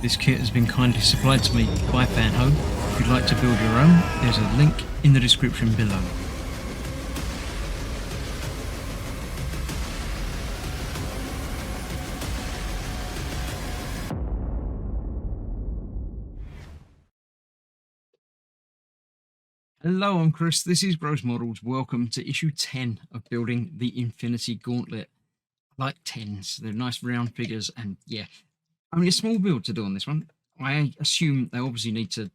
This kit has been kindly supplied to me by Fanhome. If you'd like to build your own, there's a link in the description below. Hello, I'm Chris. This is Gross Models. Welcome to issue 10 of building the Infinity Gauntlet. I like 10s. They're nice round figures, and yeah, only a small build to do on this one. I assume they obviously need to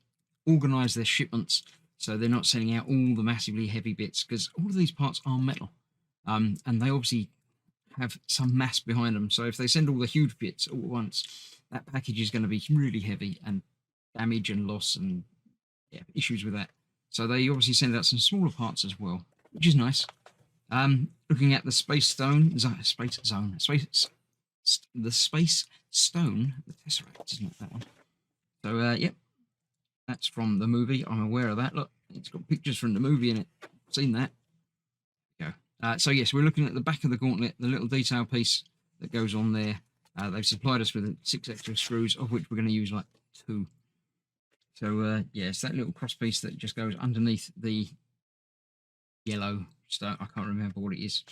organise their shipments so they're not sending out all the massively heavy bits, because all of these parts are metal, and they obviously have some mass behind them. So if they send all the huge bits all at once, that package is going to be really heavy, and damage and loss and issues with that. So they obviously send out some smaller parts as well, which is nice. Looking at the space stone, the space stone, the Tesseract, isn't it, that one? So yep, that's from the movie. I'm aware of that. Look, it's got pictures from the movie in it. I've seen that. There you go. So yes, we're looking at the back of the gauntlet, the little detail piece that goes on there. They've supplied us with 6 extra screws, of which we're going to use like 2. So yeah, it's that little cross piece that just goes underneath the yellow stone. I can't remember what it is.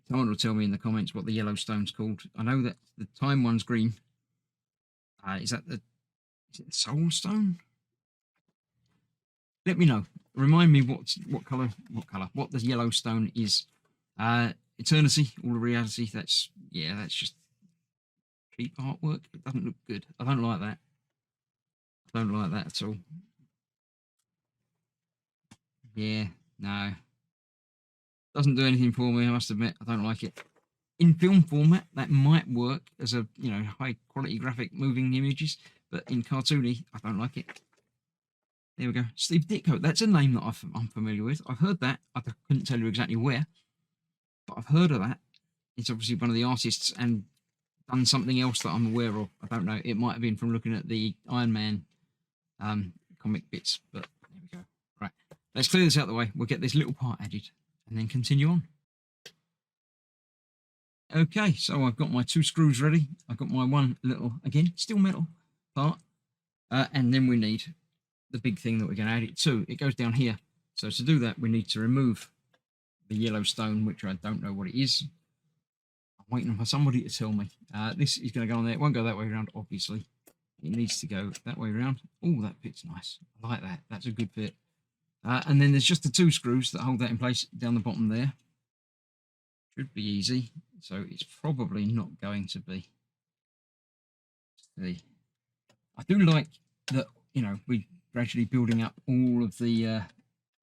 Someone will tell me in the comments what the yellow stone's called. I know that the time one's green. Is it the soul stone? Let me know. Remind me what the yellow stone is. Eternity, all of reality. That's just cheap artwork. It doesn't look good. I don't like that. Don't like that at all. Yeah, no. Doesn't do anything for me, I must admit. I don't like it. In film format, that might work as a, high quality graphic moving images, but in cartoony, I don't like it. There we go. Steve Ditko, that's a name that I'm familiar with. I've heard that. I couldn't tell you exactly where, but I've heard of that. It's obviously one of the artists and done something else that I'm aware of. I don't know. It might have been from looking at the Iron Man comic bits, but there we go. Right, let's clear this out of the way. We'll get this little part added and then continue on. Okay, so I've got my 2 screws ready. I've got my one little, again, still metal part, and then we need the big thing that we're going to add it to. It goes down here. So to do that, we need to remove the yellow stone, which I don't know what it is. I'm waiting for somebody to tell me. This is going to go on there. It won't go that way around, obviously. It needs to go that way around. Oh, that fits nice. I like that. That's a good fit. And then there's just the 2 screws that hold that in place down the bottom there. Should be easy. So it's probably not going to be. Let's see. I do like that, we're gradually building up all of the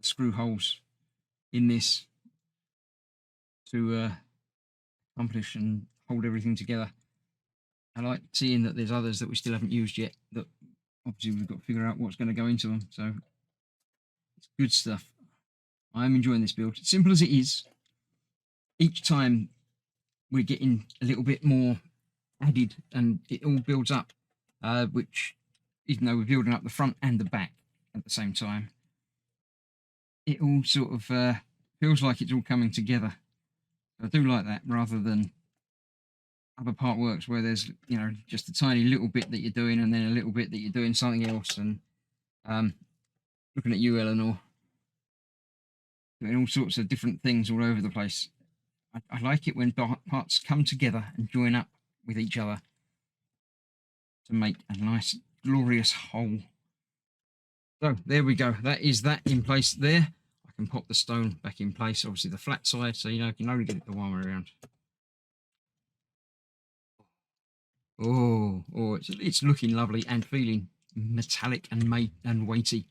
screw holes in this to accomplish and hold everything together. I like seeing that there's others that we still haven't used yet that obviously we've got to figure out what's going to go into them. So it's good stuff. I'm enjoying this build. Simple as it is, each time we're getting a little bit more added and it all builds up, which, even though we're building up the front and the back at the same time, it all sort of feels like it's all coming together. I do like that, rather than other part works where there's just a tiny little bit that you're doing and then a little bit that you're doing something else. And looking at you, Eleanor, doing all sorts of different things all over the place. I like it when parts come together and join up with each other to make a nice glorious whole. So there we go. That is that in place there. I can pop the stone back in place, obviously the flat side, so you can only get it the one way around. Oh, it's looking lovely and feeling metallic and weighty.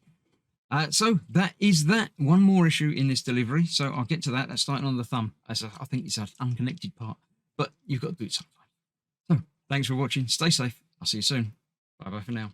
So that is that. One more issue in this delivery, so I'll get to that. That's starting on the thumb, as I think it's an unconnected part, but you've got to do it sometime. So thanks for watching. Stay safe. I'll see you soon. Bye bye for now.